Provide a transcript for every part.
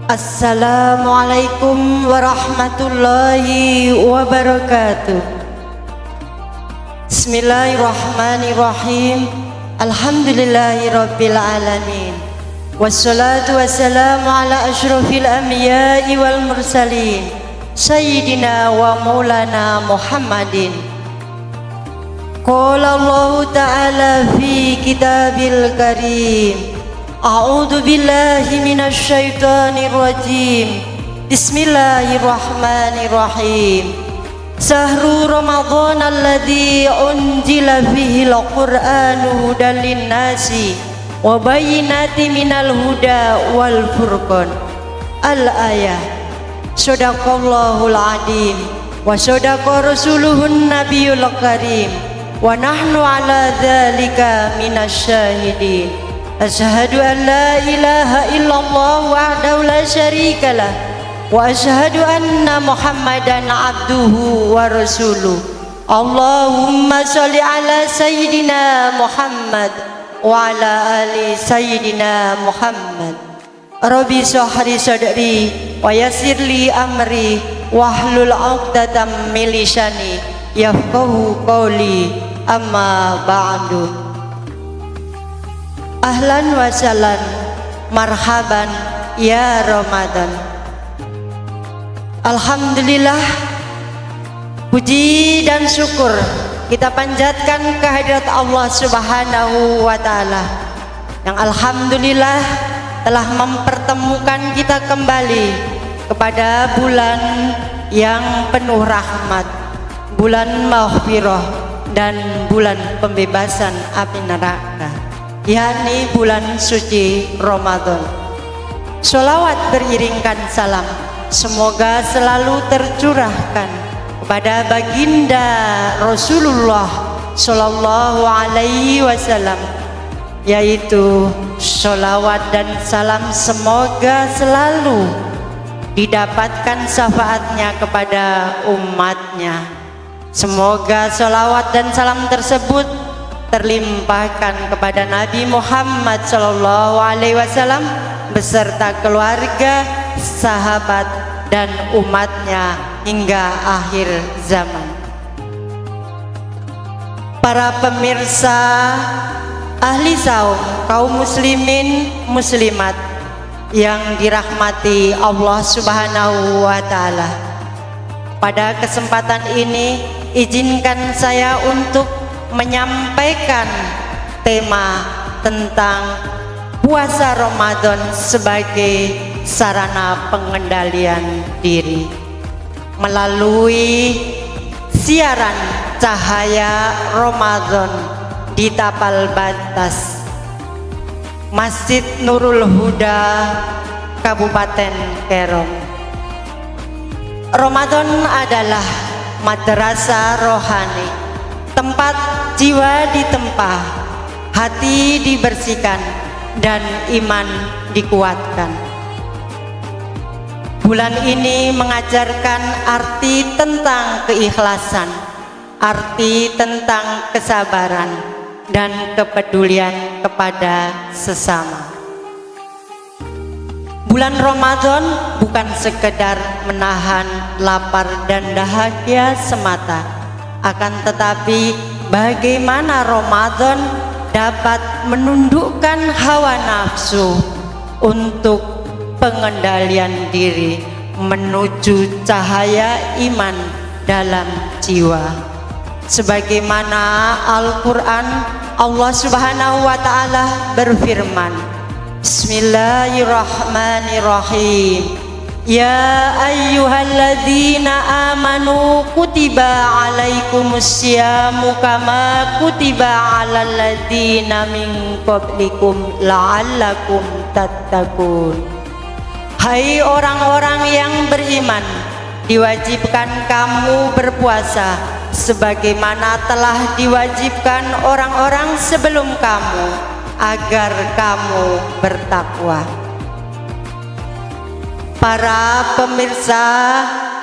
Assalamualaikum warahmatullahi wabarakatuh. Bismillahirrahmanirrahim. Alhamdulillahi rabbil alamin. Wassalatu wassalamu ala asyrafil anbiya'i wal mursalin Sayyidina wa maulana Muhammadin. Qala Allah ta'ala fi kitabil karim, A'udzu billahi minasy syaithanir rajim. Bismillahirrahmanirrahim. Sahru Ramadan alladzi unzila fihi al-Qur'anu hudan lin-nasi wa bayyinatin minal huda wal furqan. Al-ayah. Shadaqallahul azim wa shadaqa rasuluhun nabiyul karim wa nahnu ala dzalika minasy syahidin. Asyhadu an la ilaha illallah wahdahu la syarikalah wa asyhadu anna Muhammadan abduhu wa rasuluh. Allahumma shalli ala sayyidina Muhammad wa ala ali sayyidina Muhammad. Rabbi shrah sadri wa yassir li amri wahlul 'uqdatam min lisani yafqahu qawli. Amma ba'du. Ahlan wa sahlan, marhaban ya Ramadan. Alhamdulillah, puji dan syukur kita panjatkan kehadirat Allah Subhanahu wa ta'ala yang alhamdulillah telah mempertemukan kita kembali kepada bulan yang penuh rahmat, bulan maghfirah dan bulan pembebasan api neraka, yakni bulan suci Ramadan. Sholawat beriringkan salam semoga selalu tercurahkan kepada baginda Rasulullah Sallallahu Alaihi Wasallam, yaitu sholawat dan salam semoga selalu didapatkan syafaatnya kepada umatnya. Semoga sholawat dan salam tersebut terlimpahkan kepada Nabi Muhammad Sallallahu Alaihi Wasallam beserta keluarga, sahabat dan umatnya hingga akhir zaman. Para pemirsa ahli saum, kaum muslimin muslimat yang dirahmati Allah Subhanahu wa ta'ala, pada kesempatan ini izinkan saya untuk menyampaikan tema tentang puasa Ramadan sebagai sarana pengendalian diri melalui siaran cahaya Ramadan di tapal batas Masjid Nurul Huda Kabupaten Kerom. Ramadan adalah madrasah rohani, tempat jiwa ditempa, hati dibersihkan dan iman dikuatkan. Bulan ini mengajarkan arti tentang keikhlasan, arti tentang kesabaran dan kepedulian kepada sesama. Bulan Ramadan bukan sekedar menahan lapar dan dahaga semata, akan tetapi bagaimana Ramadan dapat menundukkan hawa nafsu untuk pengendalian diri menuju cahaya iman dalam jiwa. Sebagaimana Al-Quran, Allah Subhanahu wa ta'ala berfirman, Bismillahirrahmanirrahim. Ya ayyuhalladzina amanu kutiba alaikumusyamu kama kutiba alal ladzina min qablikum la'allakum tattaqun. Hai orang-orang yang beriman, diwajibkan kamu berpuasa sebagaimana telah diwajibkan orang-orang sebelum kamu agar kamu bertakwa. Para pemirsa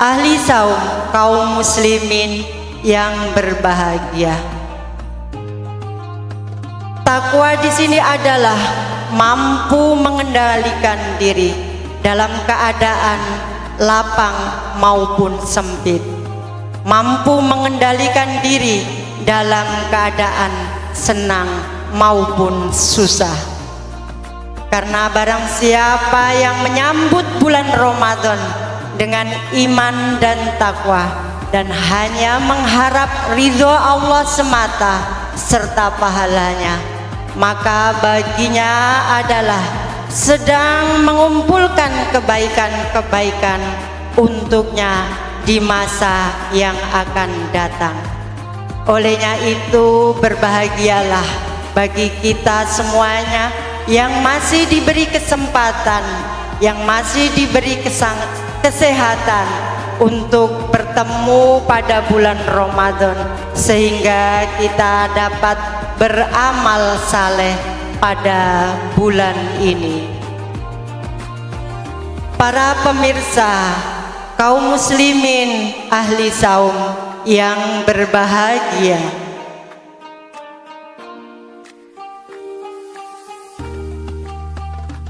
ahli saum, kaum muslimin yang berbahagia, takwa di sini adalah mampu mengendalikan diri dalam keadaan lapang maupun sempit, mampu mengendalikan diri dalam keadaan senang maupun susah. Karena barang siapa yang menyambut bulan Ramadan dengan iman dan takwa dan hanya mengharap ridho Allah semata serta pahalanya, maka baginya adalah sedang mengumpulkan kebaikan-kebaikan untuknya di masa yang akan datang. Olehnya itu, berbahagialah bagi kita semuanya yang masih diberi kesempatan, yang masih diberi kesehatan untuk bertemu pada bulan Ramadan, sehingga kita dapat beramal saleh pada bulan ini. Para pemirsa, kaum muslimin ahli saum yang berbahagia,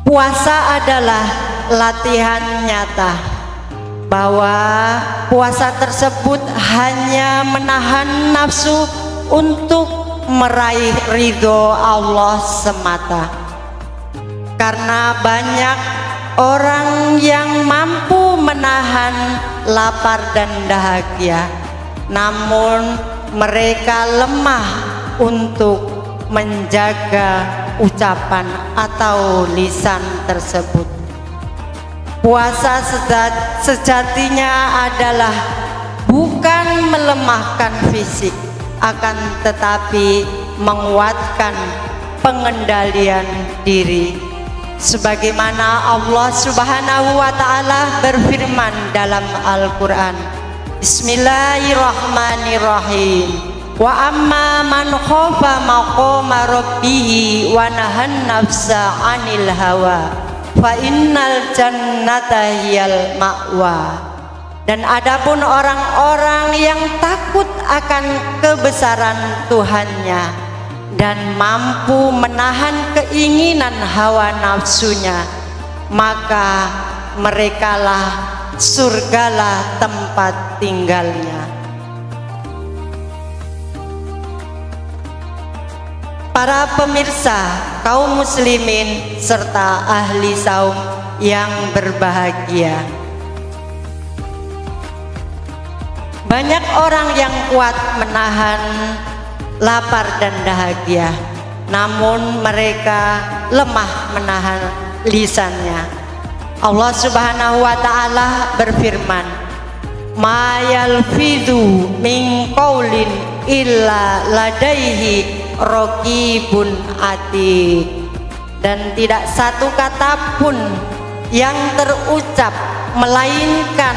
puasa adalah latihan nyata bahwa puasa tersebut hanya menahan nafsu untuk meraih ridho Allah semata. Karena banyak orang yang mampu menahan lapar dan dahaga, namun mereka lemah untuk menjaga ucapan atau lisan tersebut. Puasa sejatinya adalah bukan melemahkan fisik, akan tetapi menguatkan pengendalian diri. Sebagaimana Allah Subhanahu wa Ta'ala berfirman dalam Al-Quran, Bismillahirrahmanirrahim. Wa amma man khafa maqama rabbihi wa nahan nafsa 'anil hawa fa innal jannata hiyal ma'wa. Dan adapun orang-orang yang takut akan kebesaran Tuhannya dan mampu menahan keinginan hawa nafsunya, maka merekalah surgalah tempat tinggalnya. Para pemirsa, kaum muslimin serta ahli saum yang berbahagia, banyak orang yang kuat menahan lapar dan dahaga, namun mereka lemah menahan lisannya. Allah Subhanahu wa Ta'ala berfirman, ma yalfidhu min qaulin illa ladaihi raqibun atid. Dan tidak satu kata pun yang terucap melainkan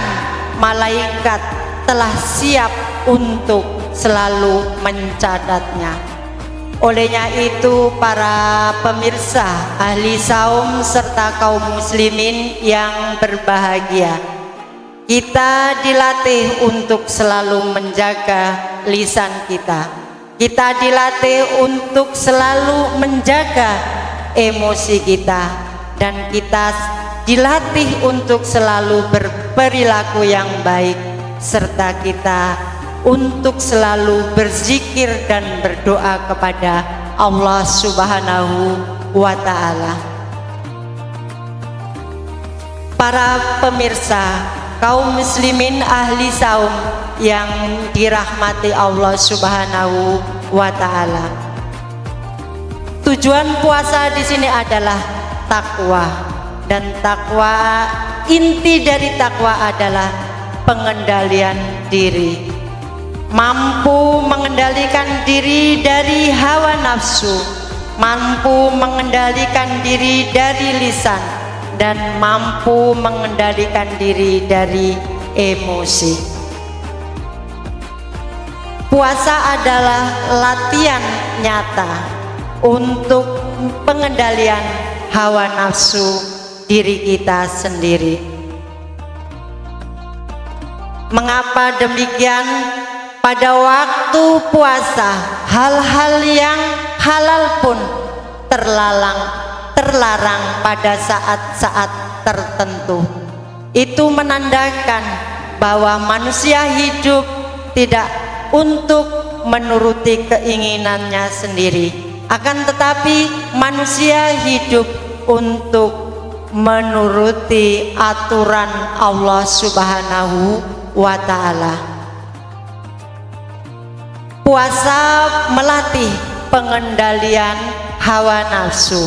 malaikat telah siap untuk selalu mencatatnya. Olehnya itu, para pemirsa ahli saum serta kaum muslimin yang berbahagia, kita dilatih untuk selalu menjaga lisan kita. Kita dilatih untuk selalu menjaga emosi kita, dan kita dilatih untuk selalu berperilaku yang baik, serta kita untuk selalu berzikir dan berdoa kepada Allah Subhanahu wa Ta'ala. Para pemirsa, kaum muslimin ahli saum yang dirahmati Allah Subhanahu wa Ta'ala, tujuan puasa di sini adalah takwa, dan takwa, inti dari takwa adalah pengendalian diri, mampu mengendalikan diri dari hawa nafsu, mampu mengendalikan diri dari lisan, dan mampu mengendalikan diri dari emosi. Puasa adalah latihan nyata untuk pengendalian hawa nafsu diri kita sendiri. Mengapa demikian? Pada waktu puasa, hal-hal yang halal pun terlalang terlarang pada saat-saat tertentu. Itu menandakan bahwa manusia hidup tidak untuk menuruti keinginannya sendiri, akan tetapi manusia hidup untuk menuruti aturan Allah Subhanahu wa Ta'ala. Puasa melatih pengendalian hawa nafsu.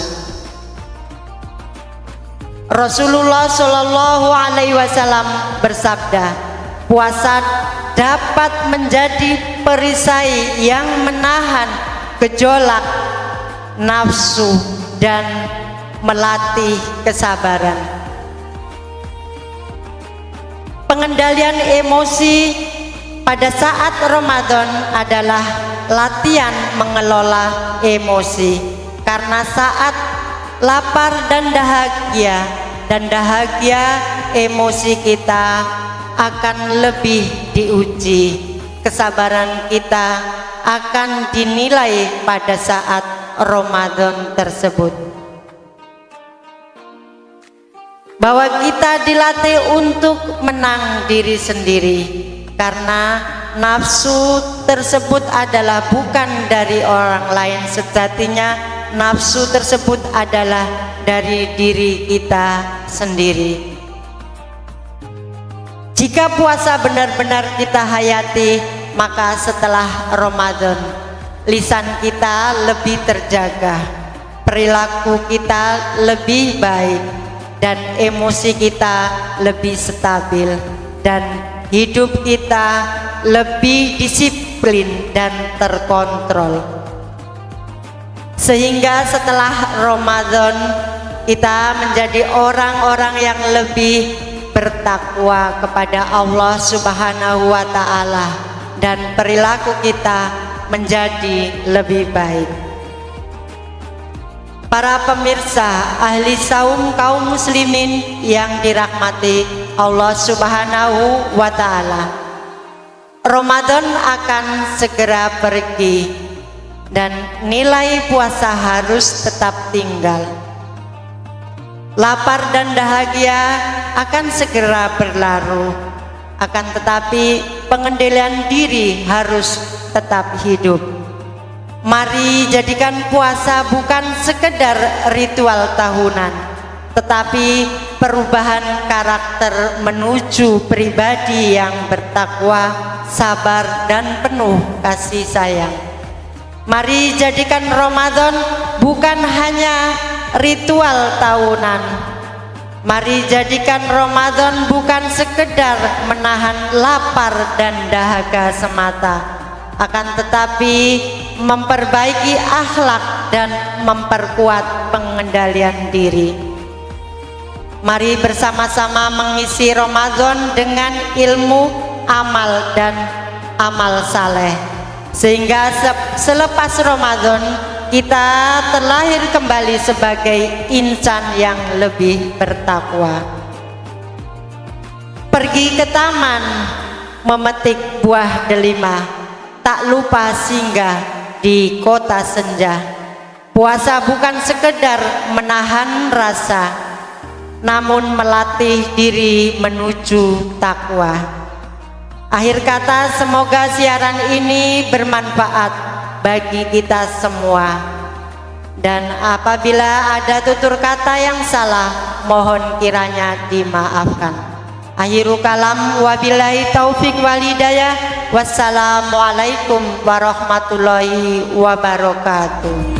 Rasulullah Shallallahu Alaihi Wasallam bersabda, puasa dapat menjadi perisai yang menahan gejolak nafsu dan melatih kesabaran. Pengendalian emosi pada saat Ramadan adalah latihan mengelola emosi, karena saat lapar dan dahagia emosi kita akan lebih diuji. Kesabaran kita akan dinilai pada saat Ramadan tersebut. Bahwa kita dilatih untuk menang diri sendiri, karena nafsu tersebut adalah bukan dari orang lain. Sejatinya nafsu tersebut adalah dari diri kita sendiri. Jika puasa benar-benar kita hayati, maka setelah Ramadan lisan kita lebih terjaga, perilaku kita lebih baik, dan emosi kita lebih stabil, dan hidup kita lebih disiplin dan terkontrol. Sehingga setelah Ramadan kita menjadi orang-orang yang lebih bertakwa kepada Allah Subhanahu wa Ta'ala, dan perilaku kita menjadi lebih baik. Para pemirsa ahli saum kaum muslimin yang dirahmati Allah Subhanahu wa Ta'ala, Ramadan akan segera pergi dan nilai puasa harus tetap tinggal. Lapar dan dahagia akan segera berlalu, akan tetapi pengendalian diri harus tetap hidup. Mari jadikan puasa bukan sekedar ritual tahunan, tetapi perubahan karakter menuju pribadi yang bertakwa, sabar, dan penuh kasih sayang. Mari jadikan Ramadan bukan hanya ritual tahunan. Mari jadikan Ramadan bukan sekedar menahan lapar dan dahaga semata, akan tetapi memperbaiki akhlak dan memperkuat pengendalian diri. Mari bersama-sama mengisi Ramadan dengan ilmu, amal, dan amal saleh, sehingga selepas Ramadan kita terlahir kembali sebagai insan yang lebih bertakwa. Pergi ke taman memetik buah delima, tak lupa singgah di kota senja. Puasa bukan sekedar menahan rasa, namun melatih diri menuju takwa. Akhir kata, semoga siaran ini bermanfaat bagi kita semua, dan apabila ada tutur kata yang salah, mohon kiranya dimaafkan. Akhiru kalam, wabillahi taufik walhidayah. Wassalamualaikum warahmatullahi wabarakatuh.